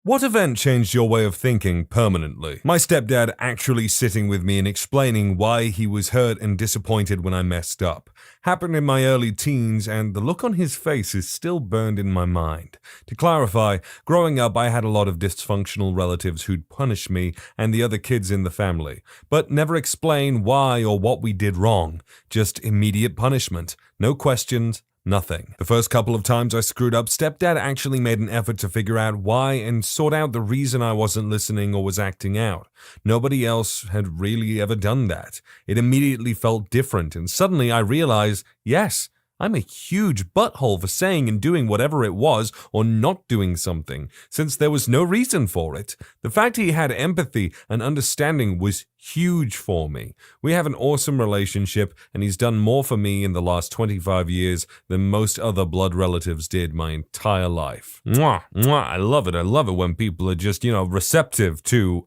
What event changed your way of thinking permanently? My stepdad actually sitting with me and explaining why he was hurt and disappointed when I messed up. Happened in my early teens, and the look on his face is still burned in my mind. To clarify, growing up I had a lot of dysfunctional relatives who'd punish me and the other kids in the family, but never explain why or what we did wrong. Just immediate punishment. No questions. Nothing. The first couple of times I screwed up, stepdad actually made an effort to figure out why and sort out the reason I wasn't listening or was acting out. Nobody else had really ever done that. It immediately felt different, and suddenly I realized, yes, I'm a huge butthole for saying and doing whatever it was or not doing something, since there was no reason for it. The fact he had empathy and understanding was huge for me. We have an awesome relationship, and he's done more for me in the last 25 years than most other blood relatives did my entire life. Mwah, mwah, I love it. I love it when people are just, receptive to,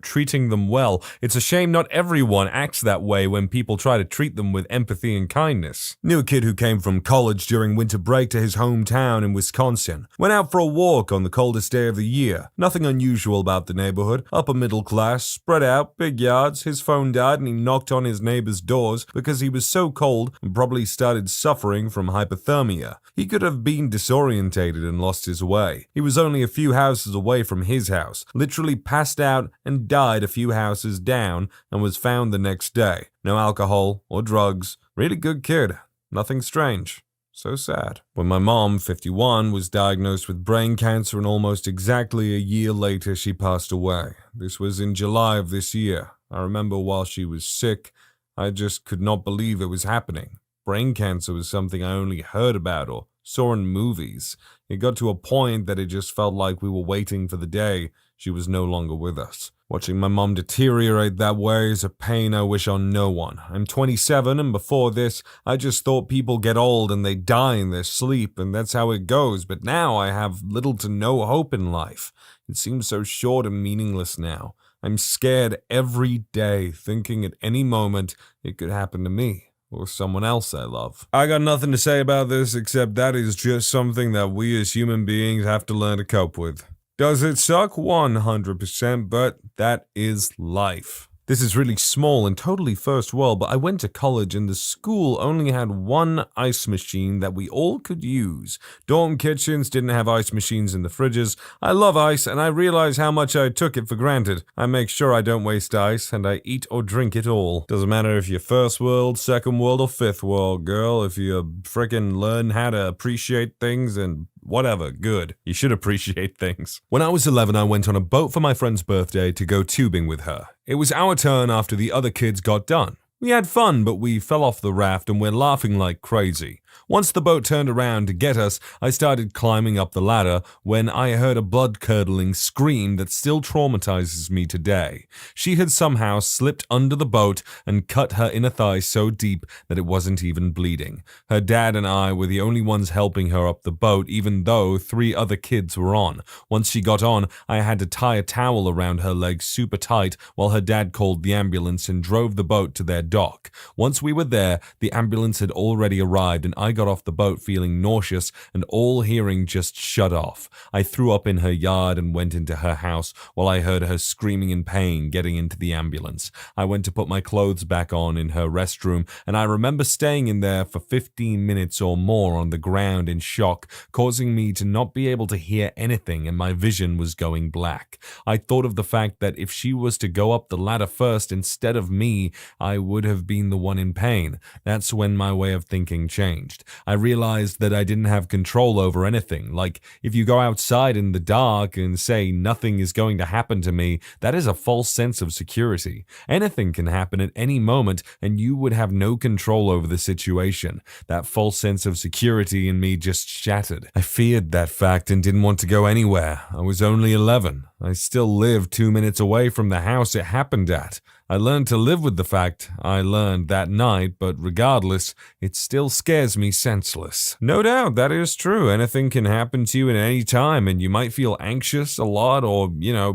treating them well. It's a shame not everyone acts that way when people try to treat them with empathy and kindness. Knew a kid who came from college during winter break to his hometown in Wisconsin. Went out for a walk on the coldest day of the year. Nothing unusual about the neighborhood. Upper middle class, spread out, big yards. His phone died and he knocked on his neighbor's doors because he was so cold and probably started suffering from hypothermia. He could have been disorientated and lost his way. He was only a few houses away from his house, literally passed out and died a few houses down, and was found the next day. No alcohol or drugs. Really good kid. Nothing strange. So sad. When my mom, 51, was diagnosed with brain cancer, and almost exactly a year later she passed away. This was in July of this year. I remember while she was sick, I just could not believe it was happening. Brain cancer was something I only heard about or saw in movies. It got to a point that it just felt like we were waiting for the day she was no longer with us. Watching my mom deteriorate that way is a pain I wish on no one. I'm 27, and before this, I just thought people get old and they die in their sleep, and that's how it goes. But now I have little to no hope in life. It seems so short and meaningless now. I'm scared every day, thinking at any moment it could happen to me or someone else I love. I got nothing to say about this except that is just something that we as human beings have to learn to cope with. Does it suck? 100%, but that is life. This is really small and totally first world, but I went to college and the school only had one ice machine that we all could use. Dorm kitchens didn't have ice machines in the fridges. I love ice, and I realize how much I took it for granted. I make sure I don't waste ice, and I eat or drink it all. Doesn't matter if you're first world, second world, or fifth world, girl. If you frickin' learn how to appreciate things and whatever, good. You should appreciate things. When I was 11, I went on a boat for my friend's birthday to go tubing with her. It was our turn after the other kids got done. We had fun, but we fell off the raft and we're laughing like crazy. Once the boat turned around to get us, I started climbing up the ladder when I heard a blood-curdling scream that still traumatizes me today. She had somehow slipped under the boat and cut her inner thigh so deep that it wasn't even bleeding. Her dad and I were the only ones helping her up the boat, even though 3 other kids were on. Once she got on, I had to tie a towel around her legs super tight while her dad called the ambulance and drove the boat to their dock. Once we were there, the ambulance had already arrived and I got off the boat feeling nauseous and all hearing just shut off. I threw up in her yard and went into her house while I heard her screaming in pain getting into the ambulance. I went to put my clothes back on in her restroom, and I remember staying in there for 15 minutes or more on the ground in shock, causing me to not be able to hear anything, and my vision was going black. I thought of the fact that if she was to go up the ladder first instead of me, I would have been the one in pain. That's when my way of thinking changed. I realized that I didn't have control over anything. Like, if you go outside in the dark and say nothing is going to happen to me, that is a false sense of security. Anything can happen at any moment, and you would have no control over the situation. That false sense of security in me just shattered. I feared that fact and didn't want to go anywhere. I was only 11. I still lived 2 minutes away from the house it happened at. I learned to live with the fact I learned that night, but regardless, it still scares me senseless. No doubt, that is true. Anything can happen to you at any time, and you might feel anxious a lot or,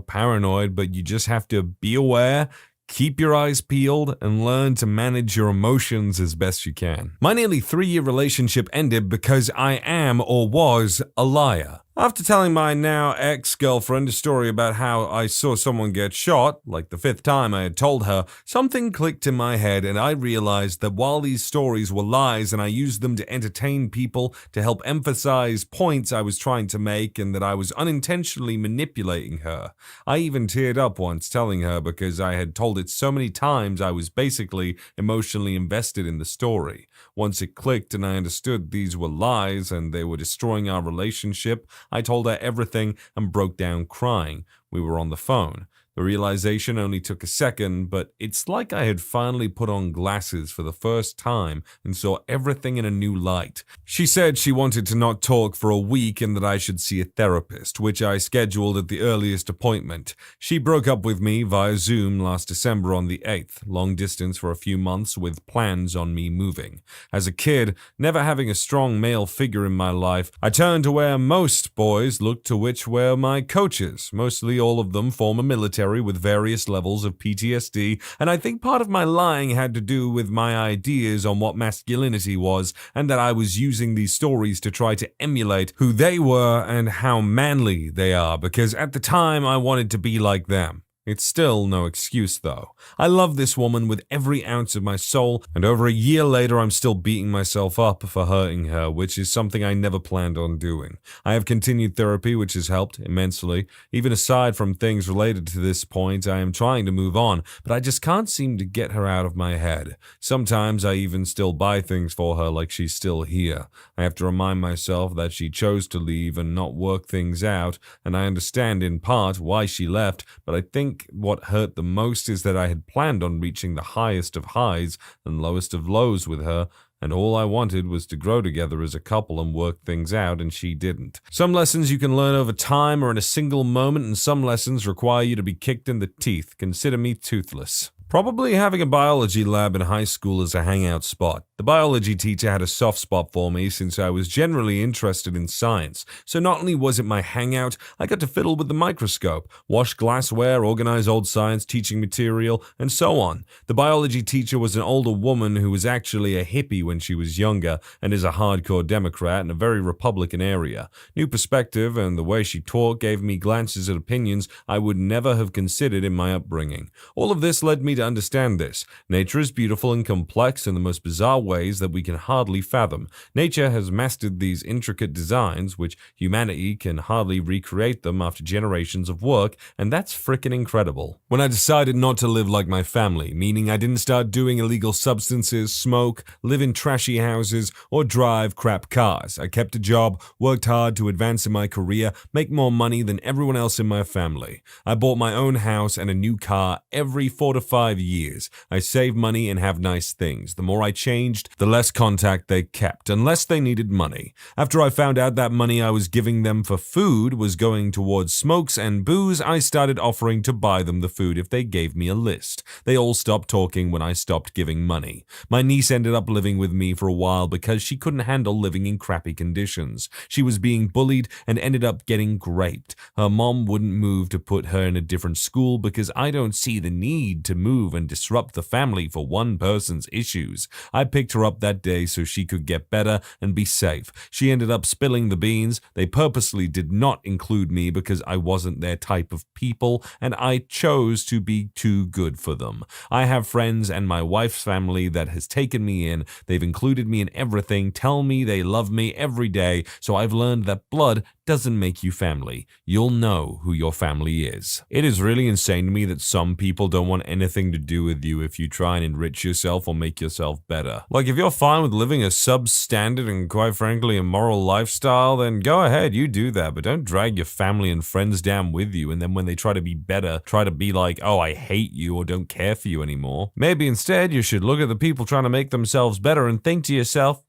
paranoid, but you just have to be aware, keep your eyes peeled, and learn to manage your emotions as best you can. My nearly 3-year relationship ended because I am or was a liar. After telling my now ex-girlfriend a story about how I saw someone get shot, like the 5th time I had told her, something clicked in my head and I realized that while these stories were lies and I used them to entertain people to help emphasize points I was trying to make and that I was unintentionally manipulating her. I even teared up once telling her because I had told it so many times I was basically emotionally invested in the story. Once it clicked and I understood these were lies and they were destroying our relationship, I told her everything and broke down crying. We were on the phone. The realization only took a second, but it's like I had finally put on glasses for the first time and saw everything in a new light. She said she wanted to not talk for a week and that I should see a therapist, which I scheduled at the earliest appointment. She broke up with me via Zoom last December on the 8th, long distance for a few months with plans on me moving. As a kid, never having a strong male figure in my life, I turned to where most boys look to, which were my coaches, mostly all of them former military with various levels of PTSD, and I think part of my lying had to do with my ideas on what masculinity was, and that I was using these stories to try to emulate who they were and how manly they are, because at the time I wanted to be like them. It's still no excuse, though. I love this woman with every ounce of my soul, and over a year later I'm still beating myself up for hurting her, which is something I never planned on doing. I have continued therapy, which has helped immensely. Even aside from things related to this point, I am trying to move on, but I just can't seem to get her out of my head. Sometimes I even still buy things for her like she's still here. I have to remind myself that she chose to leave and not work things out, and I understand in part why she left, but I think what hurt the most is that I had planned on reaching the highest of highs and lowest of lows with her, and all I wanted was to grow together as a couple and work things out, and she didn't. Some lessons you can learn over time or in a single moment, and some lessons require you to be kicked in the teeth. Consider me toothless. Probably having a biology lab in high school as a hangout spot. The biology teacher had a soft spot for me since I was generally interested in science. So not only was it my hangout, I got to fiddle with the microscope, wash glassware, organize old science teaching material, and so on. The biology teacher was an older woman who was actually a hippie when she was younger and is a hardcore Democrat in a very Republican area. New perspective and the way she talked gave me glances at opinions I would never have considered in my upbringing. All of this led me to understand this. Nature is beautiful and complex in the most bizarre ways that we can hardly fathom. Nature has mastered these intricate designs, which humanity can hardly recreate them after generations of work, and that's frickin' incredible. When I decided not to live like my family, meaning I didn't start doing illegal substances, smoke, live in trashy houses, or drive crap cars, I kept a job, worked hard to advance in my career, make more money than everyone else in my family. I bought my own house and a new car every 4 to 5 years. I saved money and have nice things. The more I changed, the less contact they kept, unless they needed money. After I found out that money I was giving them for food was going towards smokes and booze, I started offering to buy them the food if they gave me a list. They all stopped talking when I stopped giving money. My niece ended up living with me for a while because she couldn't handle living in crappy conditions. She was being bullied and ended up getting raped. Her mom wouldn't move to put her in a different school because I don't see the need to move and disrupt the family for one person's issues. I picked her up that day so she could get better and be safe. She ended up spilling the beans. They purposely did not include me because I wasn't their type of people, and I chose to be too good for them. I have friends and my wife's family that has taken me in. They've included me in everything, tell me they love me every day, so I've learned that blood doesn't make you family. You'll know who your family is. It is really insane to me that some people don't want anything to do with you if you try and enrich yourself or make yourself better. Like, if you're fine with living a substandard and quite frankly immoral lifestyle, then go ahead, you do that, but don't drag your family and friends down with you, and then when they try to be better, try to be like, oh, I hate you or don't care for you anymore. Maybe instead you should look at the people trying to make themselves better and think to yourself,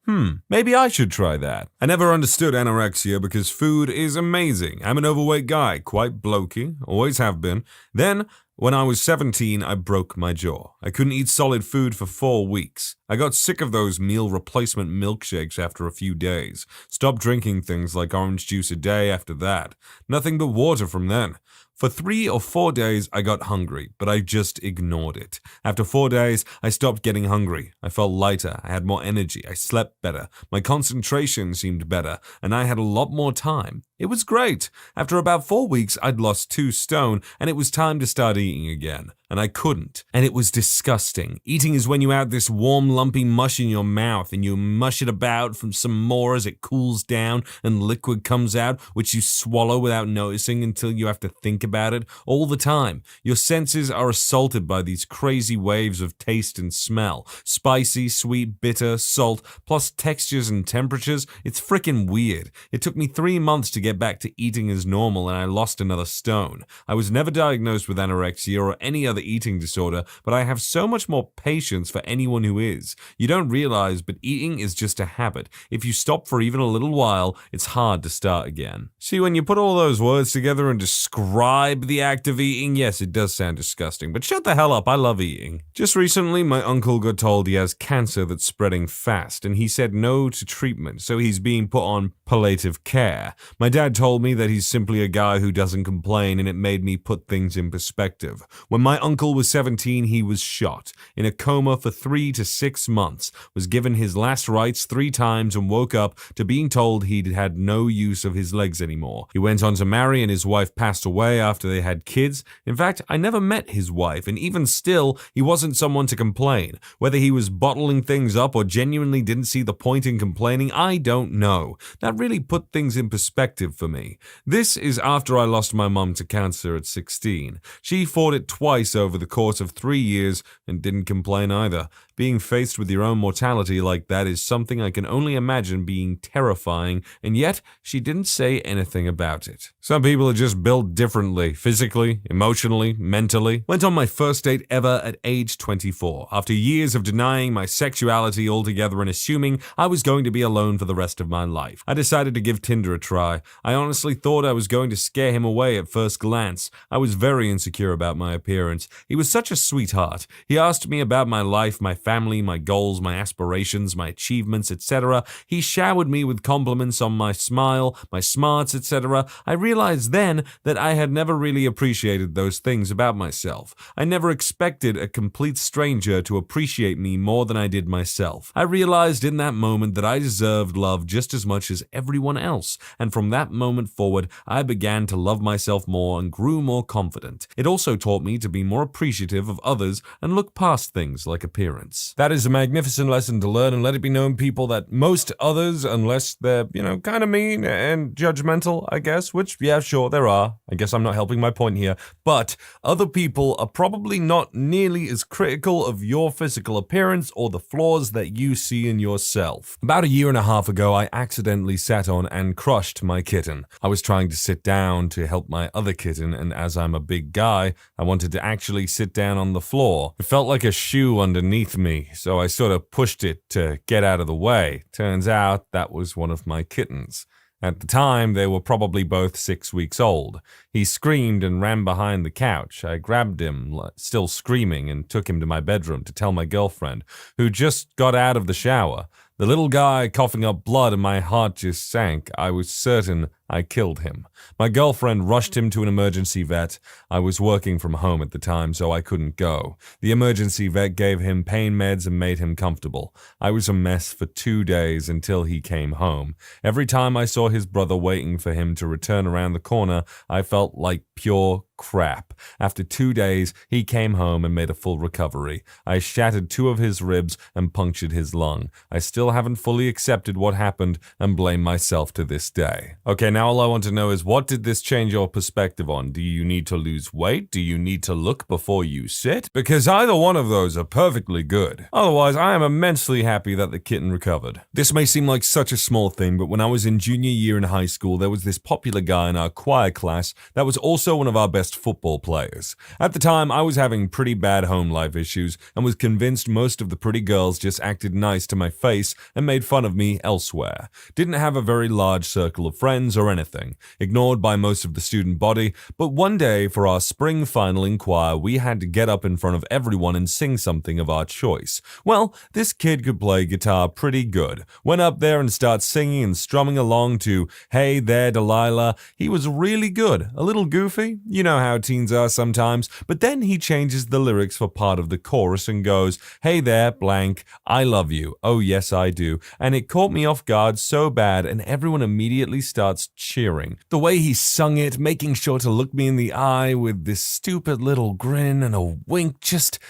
maybe I should try that. I never understood anorexia because food is amazing. I'm an overweight guy, quite blokey, always have been. Then When I was 17, I broke my jaw. I couldn't eat solid food for 4 weeks. I got sick of those meal replacement milkshakes after a few days. Stopped drinking things like orange juice a day after that. Nothing but water from then. For 3 or 4 days, I got hungry, but I just ignored it. After 4 days, I stopped getting hungry. I felt lighter, I had more energy, I slept better, my concentration seemed better, and I had a lot more time. It was great. After about 4 weeks, I'd lost 2 stone, and it was time to start eating again. And I couldn't. And it was disgusting. Eating is when you add this warm, lumpy mush in your mouth, and you mush it about from some more as it cools down, and liquid comes out, which you swallow without noticing until you have to think about it all the time. Your senses are assaulted by these crazy waves of taste and smell. Spicy, sweet, bitter, salt, plus textures and temperatures. It's freaking weird. It took me 3 months to get back to eating as normal, and I lost another stone. I was never diagnosed with anorexia or any other eating disorder, but I have so much more patience for anyone who is. You don't realize, but eating is just a habit. If you stop for even a little while, it's hard to start again. See, when you put all those words together and describe the act of eating, yes, it does sound disgusting, but shut the hell up, I love eating. Just recently, my uncle got told he has cancer that's spreading fast, and he said no to treatment, so he's being put on palliative care. My dad told me that he's simply a guy who doesn't complain, and it made me put things in perspective. When my uncle was 17, he was shot, in a coma for 3 to 6 months, was given his last rites 3 times and woke up to being told he'd had no use of his legs anymore. He went on to marry and his wife passed away after they had kids. In fact, I never met his wife, and even still, he wasn't someone to complain. Whether he was bottling things up or genuinely didn't see the point in complaining, I don't know. That really put things in perspective for me. This is after I lost my mum to cancer at 16. She fought it twice over the course of 3 years and didn't complain either. Being faced with your own mortality like that is something I can only imagine being terrifying, and yet she didn't say anything about it. Some people are just built differently, physically, emotionally, mentally. Went on my first date ever at age 24, after years of denying my sexuality altogether and assuming I was going to be alone for the rest of my life. I decided to give Tinder a try. I honestly thought I was going to scare him away at first glance. I was very insecure about my appearance. He was such a sweetheart. He asked me about my life, my family, my goals, my aspirations, my achievements, etc. He showered me with compliments on my smile, my smarts, etc. I realized then that I had never really appreciated those things about myself. I never expected a complete stranger to appreciate me more than I did myself. I realized in that moment that I deserved love just as much as everyone else, and from that moment forward, I began to love myself more and grew more confident. It also taught me to be more appreciative of others and look past things like appearance. That is a magnificent lesson to learn, and let it be known, people, that most others, unless they're, kind of mean and judgmental, I guess, which, yeah, sure, there are. I guess I'm not helping my point here, but other people are probably not nearly as critical of your physical appearance or the flaws that you see in yourself. About a year and a half ago, I accidentally sat on and crushed my kitten. I was trying to sit down to help my other kitten, and as I'm a big guy, I wanted to actually sit down on the floor. It felt like a shoe underneath me, so I sort of pushed it to get out of the way. Turns out that was one of my kittens. At the time, they were probably both 6 weeks old. He screamed and ran behind the couch. I grabbed him, still screaming, and took him to my bedroom to tell my girlfriend, who just got out of the shower. The little guy coughing up blood and my heart just sank. I was certain I killed him. My girlfriend rushed him to an emergency vet. I was working from home at the time, so I couldn't go. The emergency vet gave him pain meds and made him comfortable. I was a mess for 2 days until he came home. Every time I saw his brother waiting for him to return around the corner, I felt like pure crap. After 2 days, he came home and made a full recovery. I shattered 2 of his ribs and punctured his lung. I still haven't fully accepted what happened and blame myself to this day. Okay, now all I want to know is, what did this change your perspective on? Do you need to lose weight? Do you need to look before you sit? Because either one of those are perfectly good. Otherwise, I am immensely happy that the kitten recovered. This may seem like such a small thing, but when I was in junior year in high school, there was this popular guy in our choir class that was also one of our best football players. At the time, I was having pretty bad home life issues and was convinced most of the pretty girls just acted nice to my face and made fun of me elsewhere. Didn't have a very large circle of friends or or anything, ignored by most of the student body, but one day for our spring final in choir, we had to get up in front of everyone and sing something of our choice. Well, this kid could play guitar pretty good. Went up there and started singing and strumming along to Hey There Delilah. He was really good, a little goofy, you know how teens are sometimes, but then he changes the lyrics for part of the chorus and goes, Hey there, blank, I love you, oh yes I do, and it caught me off guard so bad and everyone immediately starts cheering. The way he sung it, making sure to look me in the eye with this stupid little grin and a wink just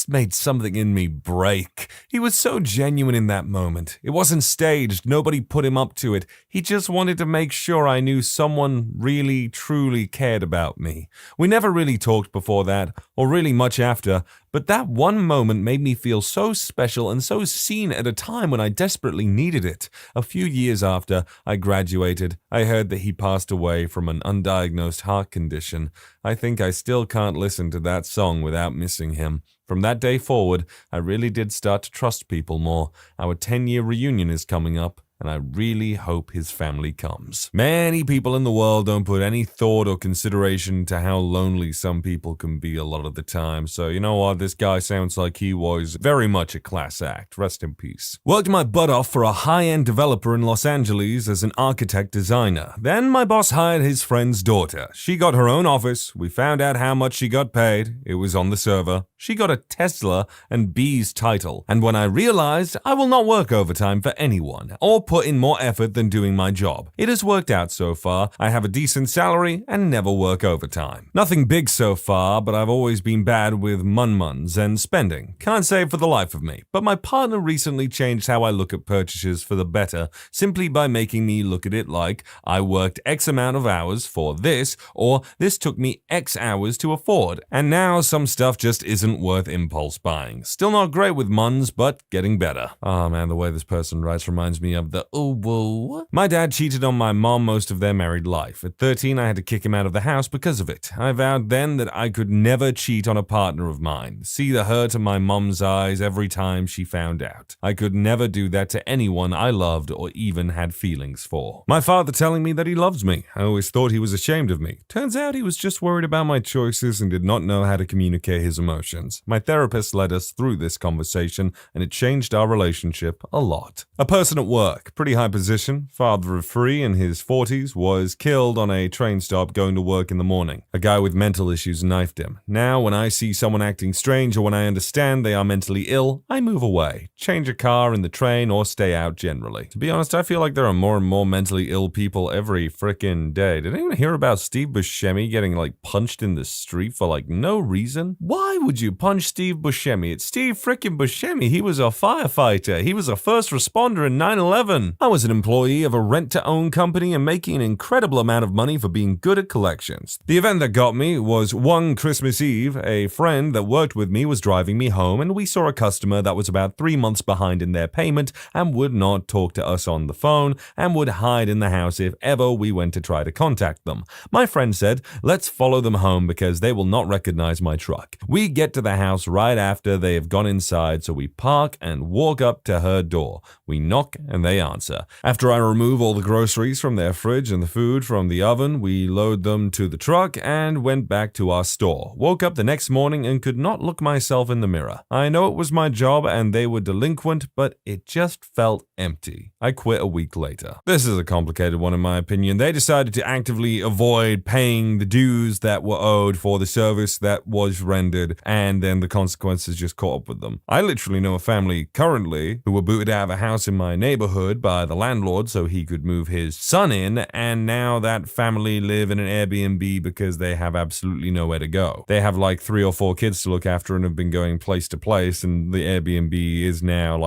made something in me break. He was so genuine in that moment. It wasn't staged, nobody put him up to it. He just wanted to make sure I knew someone really, truly cared about me. We never really talked before that, or really much after, but that one moment made me feel so special and so seen at a time when I desperately needed it. A few years after I graduated, I heard that he passed away from an undiagnosed heart condition. I think I still can't listen to that song without missing him. From that day forward, I really did start to trust people more. Our 10-year reunion is coming up, and I really hope his family comes. Many people in the world don't put any thought or consideration to how lonely some people can be a lot of the time, so you know what, this guy sounds like he was very much a class act. Rest in peace. Worked my butt off for a high-end developer in Los Angeles as an architect designer. Then my boss hired his friend's daughter. She got her own office. We found out how much she got paid. It was on the server. She got a Tesla and B's title. And when I realized I will not work overtime for anyone, or put in more effort than doing my job. It has worked out so far. I have a decent salary and never work overtime. Nothing big so far, but I've always been bad with mun-muns and spending. Can't save for the life of me, but my partner recently changed how I look at purchases for the better, simply by making me look at it like I worked X amount of hours for this, or this took me X hours to afford, and now some stuff just isn't worth impulse buying. Still not great with muns, but getting better. Oh man, the way this person writes reminds me of the whoa. My dad cheated on my mom most of their married life. At 13, I had to kick him out of the house because of it. I vowed then that I could never cheat on a partner of mine. See the hurt in my mom's eyes every time she found out. I could never do that to anyone I loved or even had feelings for. My father telling me that he loves me. I always thought he was ashamed of me. Turns out he was just worried about my choices and did not know how to communicate his emotions. My therapist led us through this conversation and it changed our relationship a lot. A person at work, pretty high position, father of 3 in his 40s, was killed on a train stop going to work in the morning. A guy with mental issues knifed him. Now, when I see someone acting strange or when I understand they are mentally ill, I move away, change a car in the train, or stay out generally. To be honest, I feel like there are more and more mentally ill people every frickin' day. Did anyone hear about Steve Buscemi getting punched in the street for no reason? Why would you punch Steve Buscemi? It's Steve frickin' Buscemi. He was a firefighter. He was a first responder in 9/11. I was an employee of a rent-to-own company and making an incredible amount of money for being good at collections. The event that got me was one Christmas Eve. A friend that worked with me was driving me home and we saw a customer that was about 3 months behind in their payment and would not talk to us on the phone and would hide in the house if ever we went to try to contact them. My friend said, let's follow them home because they will not recognize my truck. We get to the house right after they have gone inside, so we park and walk up to her door. We knock and they answer. After I remove all the groceries from their fridge and the food from the oven, we load them to the truck and went back to our store. Woke up the next morning and could not look myself in the mirror. I know it was my job and they were delinquent, but it just felt empty. I quit a week later. This is a complicated one in my opinion. They decided to actively avoid paying the dues that were owed for the service that was rendered, and then the consequences just caught up with them. I literally know a family currently who were booted out of a house in my neighborhood by the landlord so he could move his son in, and now that family live in an Airbnb because they have absolutely nowhere to go. They have 3 or 4 kids to look after and have been going place to place, and the Airbnb is now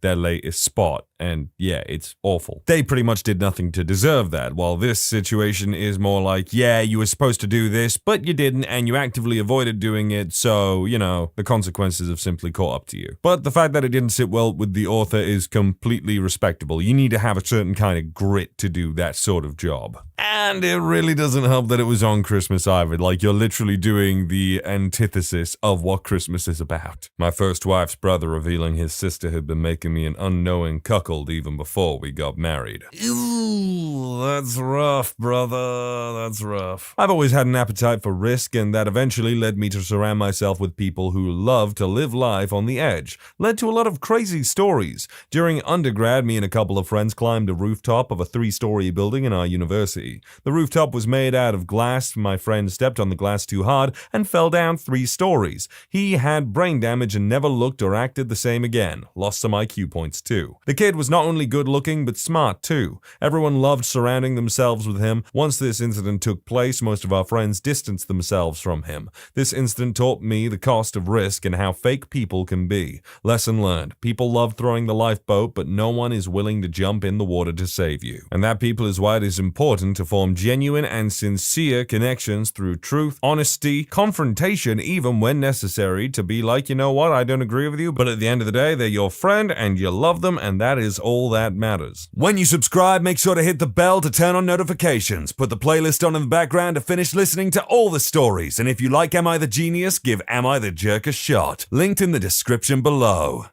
their latest spot. And yeah, it's awful. They pretty much did nothing to deserve that, while this situation is more you were supposed to do this, but you didn't, and you actively avoided doing it, so, the consequences have simply caught up to you. But the fact that it didn't sit well with the author is completely respectable. You need to have a certain kind of grit to do that sort of job. And it really doesn't help that it was on Christmas either. You're literally doing the antithesis of what Christmas is about. My first wife's brother revealing his sister had been making me an unknowing cuckold buckled even before we got married. Ew, that's rough, brother. That's rough. I've always had an appetite for risk, and that eventually led me to surround myself with people who love to live life on the edge. Led to a lot of crazy stories. During undergrad, me and a couple of friends climbed a rooftop of a 3-story building in our university. The rooftop was made out of glass. My friend stepped on the glass too hard and fell down 3 stories. He had brain damage and never looked or acted the same again. Lost some IQ points too. The kid was not only good looking, but smart too. Everyone loved surrounding themselves with him. Once this incident took place, most of our friends distanced themselves from him. This incident taught me the cost of risk and how fake people can be. Lesson learned. People love throwing the lifeboat, but no one is willing to jump in the water to save you. And that, people, is why it is important to form genuine and sincere connections through truth, honesty, confrontation, even when necessary, to be like, you know what, I don't agree with you, but at the end of the day, they're your friend and you love them, and that is all that matters. When you subscribe, make sure to hit the bell to turn on notifications. Put the playlist on in the background to finish listening to all the stories. And if you like Am I the Genius, give Am I the Jerk a shot. Linked in the description below.